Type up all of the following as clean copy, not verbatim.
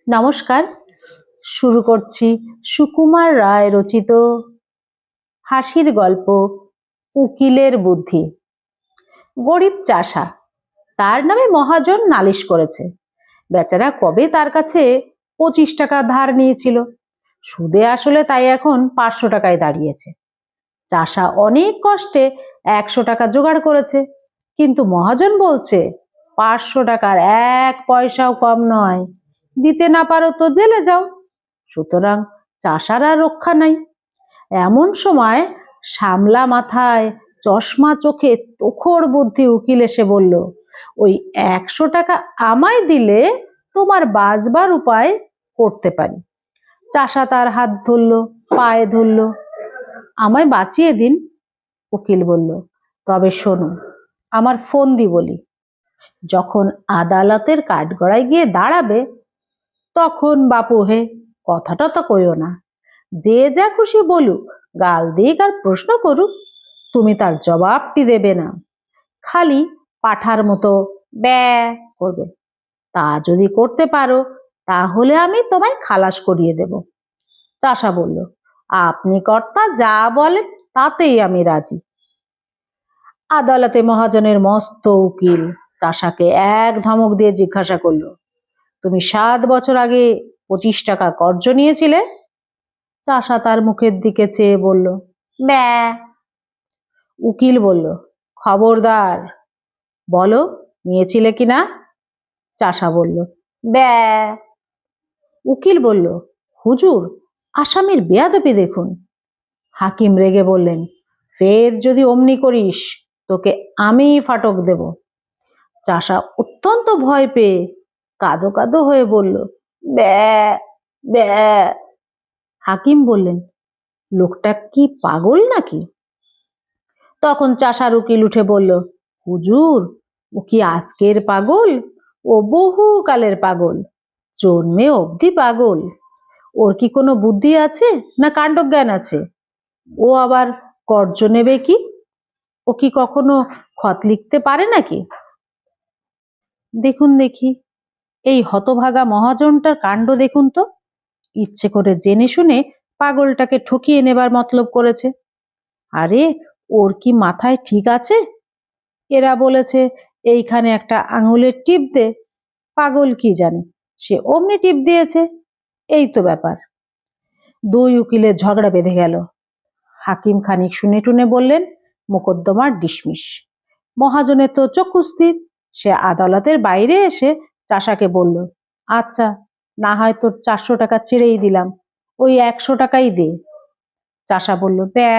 নমস্কার, শুরু করছি সুকুমার রায় রচিত হাসির গল্প উকিলের বুদ্ধি। গরিব চাষা, তার নামে মহাজন নালিশ করেছে। বেচারা কবে তার কাছে 25 টাকা ধার নিয়েছিল, সুদে আসলে তাই এখন 500 টাকায় দাঁড়িয়েছে। চাষা অনেক কষ্টে 100 টাকা জোগাড় করেছে, কিন্তু মহাজন বলছে 500 টাকার 1 পয়সাও কম নয়, দিতে না পারো তো জেলে যাও। সুতরাং চাষার আর রক্ষা নাই। এমন সময় সামলা মাথায়, চশমা চোখে, তোখর বুদ্ধি উকিল এসে বলল, ওই 100 টাকা আমায় দিলে তোমার বাঁচবার উপায় করতে পারি। চাষা তার হাত ধরল, পায়ে ধরল। আমায় বাঁচিয়ে দিন, উকিল বলল। তবে শোনো, আমার ফন্দি বলি, যখন আদালতের কাঠগড়ায় গিয়ে দাঁড়াবে তখন বাপু হে কথাটা তো কইও না। যে যা খুশি বলুক, গাল দিক আর প্রশ্ন করুক, তুমি তার জবাবটি দেবে না। খালি পাঠার মতো ব্যা করবে। তা যদি করতে পারো তাহলে আমি তোমায় খালাস করিয়ে দেব। চাষা বলল, আপনি কর্তা যা বলেন তাতেই আমি রাজি। আদালতে মহাজনের মস্ত উকিল চাষাকে এক ধমক দিয়ে জিজ্ঞাসা করলো, তুমি 7 বছর আগে 25 টাকা কর্জ নিয়েছিলে? চাষা তার মুখের দিকে চেয়ে বলল, ব্যা। উকিল বলল, খবরদার, বলো নিয়েছিলে কিনা? চাষা বলল, ব্যা। উকিল বলল, হুজুর, আসামির বেয়াদবি দেখুন। হাকিম রেগে বললেন, ফের যদি অমনি করিস তোকে আমি ফাটক দেব। চাষা অত্যন্ত ভয় পেয়ে কাঁদো কাঁদো হয়ে বলল, ব্যা ব্যা। হাকিম বললেন, লোকটা কি পাগল নাকি? তখন চাষার উকিল উঠে বলল, হুজুর, ও কি আজকের পাগল? ও বহু কালের পাগল, জন্মে অবধি পাগল। ওর কি কোনো বুদ্ধি আছে না কাণ্ডজ্ঞান আছে? ও আবার কর্জ নেবে কি? ও কি কখনো খত লিখতে পারে নাকি? দেখুন দেখি, এই হতভাগা মহাজনটার কাণ্ড দেখুন তো। ইচ্ছে করে জেনে শুনে পাগলটাকে ঠকিয়ে নেবার মতলব করেছে। আরে, ওর কি মাথায় ঠিক আছে? এরা বলেছে এইখানে একটা আঙুলের টিপ দে, পাগল কি জানে, সে অমনি টিপ দিয়েছে। এই তো ব্যাপার। দুই উকিলের ঝগড়া বেঁধে গেল। হাকিম খানিক শুনে টুনে বললেন, মোকদ্দমার ডিসমিস। মহাজনের তো চক্ষু স্থির। সে আদালতের বাইরে এসে চাষাকে বলল, আচ্ছা, না হয় তোর 400 টাকা ছেড়েই দিলাম, ওই 100 টাকাই দে। চাষা বলল, ব্যা।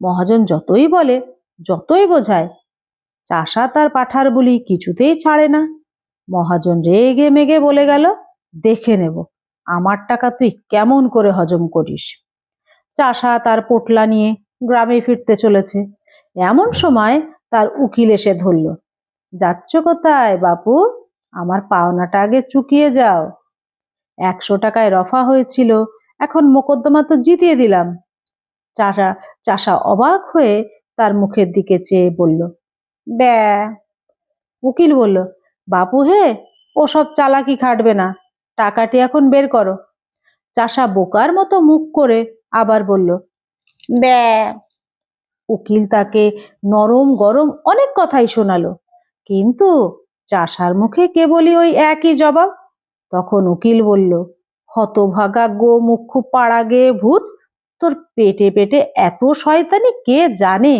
মহাজন যতই বলে, যতই বোঝায়, চাষা তার পাঠার বলি কিছুতেই ছাড়ে না। মহাজন রেগে মেগে বলে গেল, দেখে নেব আমার টাকা তুই কেমন করে হজম করিস। চাষা তার পোটলা নিয়ে গ্রামে ফিরতে চলেছে। এমন সময় তার উকিল এসে ধরল, যাচ্ছ কোথায় বাপু? আমার পাওনাটা আগে চুকিয়ে যাও। 100 টাকায় রফা হয়েছিল, এখন মোকদ্দমা তো জিতিয়ে দিলাম। চাষা চাষা অবাক হয়ে তার মুখের দিকে চেয়ে বলল, ব্যা। উকিল বলল, বাপু হে, ওসব চালাকি খাটবে না, টাকাটি এখন বের করো। চাষা বোকার মতো মুখ করে আবার বলল, ব্যা। উকিল তাকে নরম গরম অনেক কথাই শোনালো, কিন্তু চাষার মুখে কেবলই ওই একই জবাব। তখন উকিল বলল, হতভাগা গো মুখ্য পাড়া গেয়ে ভূত, তোর পেটে পেটে এত শয়তানি কে জানে?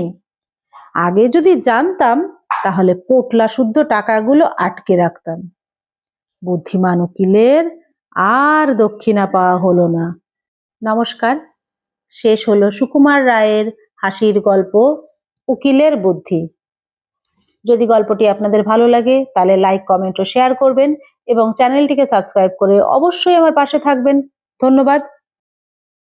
আগে যদি জানতাম তাহলে পোটলা শুদ্ধ টাকাগুলো আটকে রাখতাম। বুদ্ধিমান উকিলের আর দক্ষিণা পাওয়া হলো না। নমস্কার, শেষ হলো সুকুমার রায়ের হাসির গল্প উকিলের বুদ্ধি। যদি গল্পটি আপনাদের ভালো লাগে তাহলে লাইক, কমেন্ট ও শেয়ার করবেন এবং চ্যানেলটিকে সাবস্ক্রাইব করে অবশ্যই আমার পাশে থাকবেন। ধন্যবাদ।